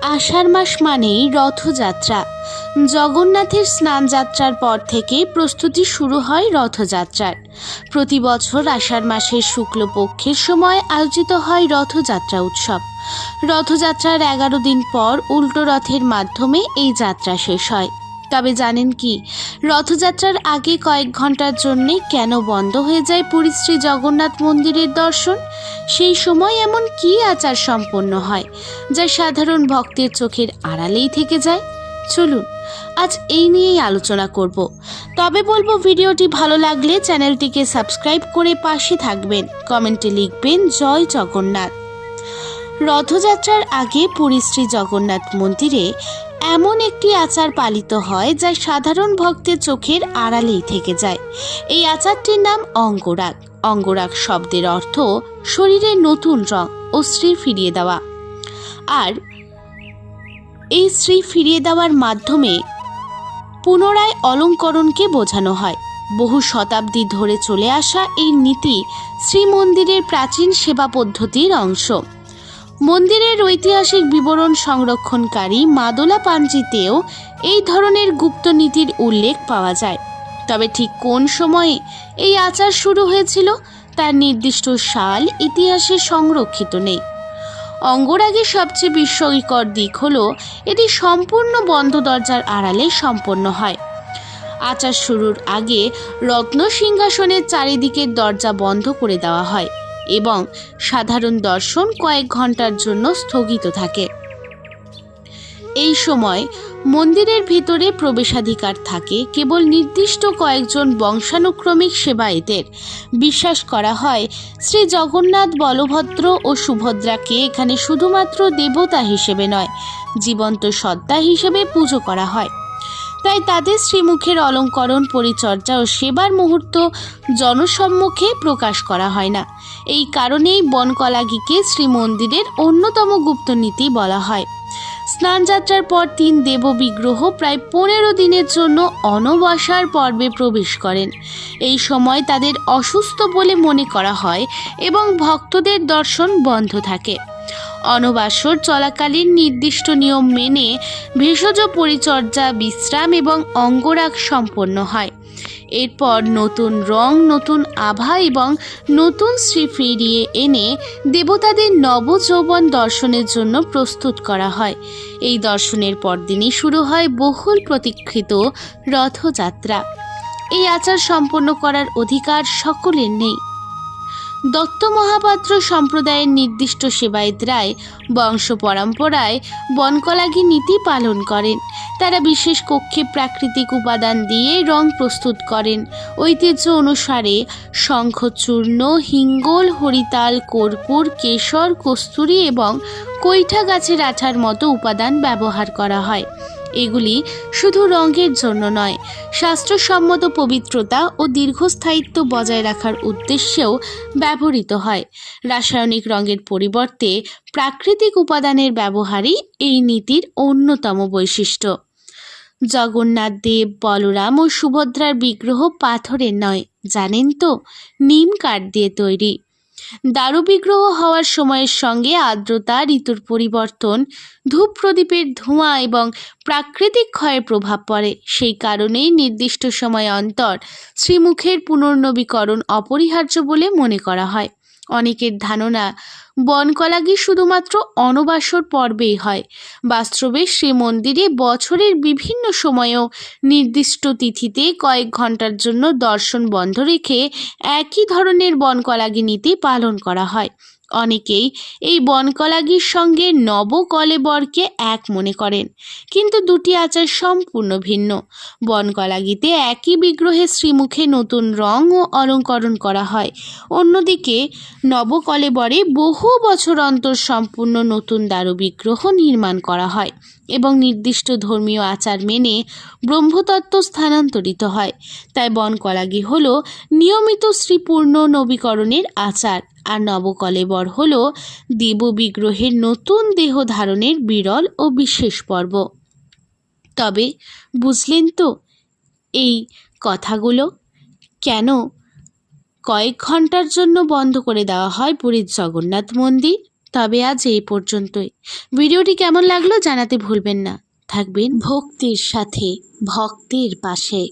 আষাঢ় মাস মানেই রথযাত্রা। জগন্নাথের স্নানযাত্রার পর থেকে প্রস্তুতি শুরু হয় রথযাত্রার। প্রতি বছর আষাঢ় মাসের শুক্লপক্ষের সময় আয়োজিত হয় রথযাত্রা উৎসব। রথযাত্রার 11 দিন পর উল্টো রথের মাধ্যমে এই যাত্রা শেষ হয়। তবে জানেন কি, রথযাত্রার আগে কয়েক ঘন্টার জন্যে কেন বন্ধ হয়ে যায় পুরী শ্রী জগন্নাথ মন্দিরের দর্শন? সেই সময় এমন কি আচার সম্পন্ন হয় যা সাধারণ ভক্তের চোখের আড়ালেই থেকে যায়? চলুন আজ এই নিয়েই আলোচনা করব। তবে বলবো, ভিডিওটি ভালো লাগলে চ্যানেলটিকে সাবস্ক্রাইব করে পাশে থাকবেন, কমেন্টে লিখবেন জয় জগন্নাথ। রথযাত্রার আগে পুরী শ্রী জগন্নাথ মন্দিরে এমন একটি আচার পালিত হয় যা সাধারণ ভক্তের চোখের আড়ালেই থেকে যায়। এই আচারটির নাম অঙ্গরাগ। অঙ্গরাগ শব্দের অর্থ শরীরে নতুন রং ও শ্রী ফিরিয়ে দেওয়া। আর এই শ্রী ফিরিয়ে দেওয়ার মাধ্যমে পুনরায় অলঙ্করণকে বোঝানো হয়। বহু শতাব্দী ধরে চলে আসা এই নীতি শ্রীমন্দিরের প্রাচীন সেবা পদ্ধতির অংশ। মন্দিরের ঐতিহাসিক বিবরণ সংরক্ষণকারী মাদলা পাঞ্জিতেও এই ধরনের গুপ্ত নীতির উল্লেখ পাওয়া যায়। তবে ঠিক কোন সময়ে এই আচার শুরু হয়েছিল তার নির্দিষ্ট সাল ইতিহাসে সংরক্ষিত নেই। অঙ্গরাগের সবচেয়ে বিস্ময়কর দিক হলো এটি সম্পূর্ণ বন্ধ দরজার আড়ালে সম্পন্ন হয়। আচার শুরুর আগে রত্ন সিংহাসনের চারিদিকের দরজা বন্ধ করে দেওয়া হয় এবং সাধারণ দর্শন কয়েক ঘন্টার জন্য স্থগিত থাকে। এই সময় মন্দিরের ভিতরে প্রবেশাধিকার থাকে কেবল নির্দিষ্ট কয়েকজন বংশানুক্রমিক সেবায়েতের। বিশ্বাস করা হয় শ্রী জগন্নাথ, বলভদ্র ও সুভদ্রাকে এখানে শুধুমাত্র দেবতা হিসেবে নয়, জীবন্ত সত্তা হিসেবে পুজো করা হয়। তাই তাদের শ্রীমুখের অলঙ্করণ, পরিচর্যা ও সেবার মুহূর্ত জনসম্মুখে প্রকাশ করা হয় না। এই কারণেই বনকলাগিকে শ্রীমন্দিরের অন্যতম গুপ্তনীতি বলা হয়। স্নানযাত্রার পর 3 দেব বিগ্রহ প্রায় 15 দিনের জন্য অনবাসার পর্বে প্রবেশ করেন। এই সময় তাদের অসুস্থ বলে মনে করা হয় এবং ভক্তদের দর্শন বন্ধ থাকে। অনবাসর চলাকালীন নির্দিষ্ট নিয়ম মেনে ভেষজ পরিচর্যা, বিশ্রাম এবং অঙ্গরাগ সম্পন্ন হয়। এরপর নতুন রং, নতুন আভা এবং নতুন শ্রী ফিরিয়ে এনে দেবতাদের নবযৌবন দর্শনের জন্য প্রস্তুত করা হয়। এই দর্শনের পরদিনই শুরু হয় বহুল প্রতীক্ষিত রথযাত্রা। এই আচার সম্পন্ন করার অধিকার সকলের নেই। দত্ত মহাপাত্র সম্প্রদায়ের নির্দিষ্ট সেবায়েতরাই বংশ পরম্পরায় বনকলাগি নীতি পালন করেন। তারা বিশেষ কক্ষে প্রাকৃতিক উপাদান দিয়ে রং প্রস্তুত করেন। ঐতিহ্য অনুসারে শঙ্খচূর্ণ, হিঙ্গল, হরিতাল, কর্পূর, কেশর, কস্তুরী এবং কৈঠা গাছের আঠার মতো উপাদান ব্যবহার করা হয়। এগুলি শুধু রঙের জন্য নয়, শাস্ত্রসম্মত পবিত্রতা ও দীর্ঘস্থায়িত্ব বজায় রাখার উদ্দেশ্যেও ব্যবহৃত হয়। রাসায়নিক রঙের পরিবর্তে প্রাকৃতিক উপাদানের ব্যবহারই এই নীতির অন্যতম বৈশিষ্ট্য। জগন্নাথ দেব, বলরাম ও সুভদ্রার বিগ্রহ পাথরের নয়, জানেন তো, নিম কাঠ দিয়ে তৈরি। দারু বিগ্রহ হওয়ার সময়ের সঙ্গে আর্দ্রতা, ঋতুর পরিবর্তন, ধূপ প্রদীপের ধোঁয়া এবং প্রাকৃতিক ক্ষয়ের প্রভাব পড়ে। সেই কারণেই নির্দিষ্ট সময় অন্তর শ্রীমুখের পুনর্নবীকরণ অপরিহার্য বলে মনে করা হয়। অনেকের ধারণা বনকলাগি শুধুমাত্র অনবাসর পর্বেই হয়। বাস্তবে শ্রীমন্দিরে বছরের বিভিন্ন সময়েও নির্দিষ্ট তিথিতে কয়েক ঘন্টার জন্য দর্শন বন্ধ রেখে একই ধরনের বনকলাগি নীতি পালন করা হয়। অনেকেই এই বনকলাগির সঙ্গে নবকলেবরকে এক মনে করেন, কিন্তু দুটি আচার সম্পূর্ণ ভিন্ন। বনকলাগিতে একই বিগ্রহের শ্রীমুখে নতুন রং ও অলঙ্করণ করা হয়, অন্যদিকে নবকলেবরে বহু বছর অন্তর সম্পূর্ণ নতুন দারু বিগ্রহ নির্মাণ করা হয় এবং নির্দিষ্ট ধর্মীয় আচার মেনে ব্রহ্মতত্ত্ব স্থানান্তরিত হয়। তাই বনকলাগি হল নিয়মিত শ্রীপূর্ণ নবীকরণের আচার, আর নবকলেবর হল দেব বিগ্রহের নতুন দেহ ধারণের বিরল ও বিশেষ পর্ব। তবে বুঝলেন তো এই কথাগুলো? কেন কয়েক ঘন্টার জন্য বন্ধ করে দেওয়া হয় পুরীর জগন্নাথ মন্দির? তবে আজ এই পর্যন্তই। ভিডিওটি কেমন লাগলো জানাতে ভুলবেন না। থাকবেন ভক্তির সাথে, ভক্তের পাশে।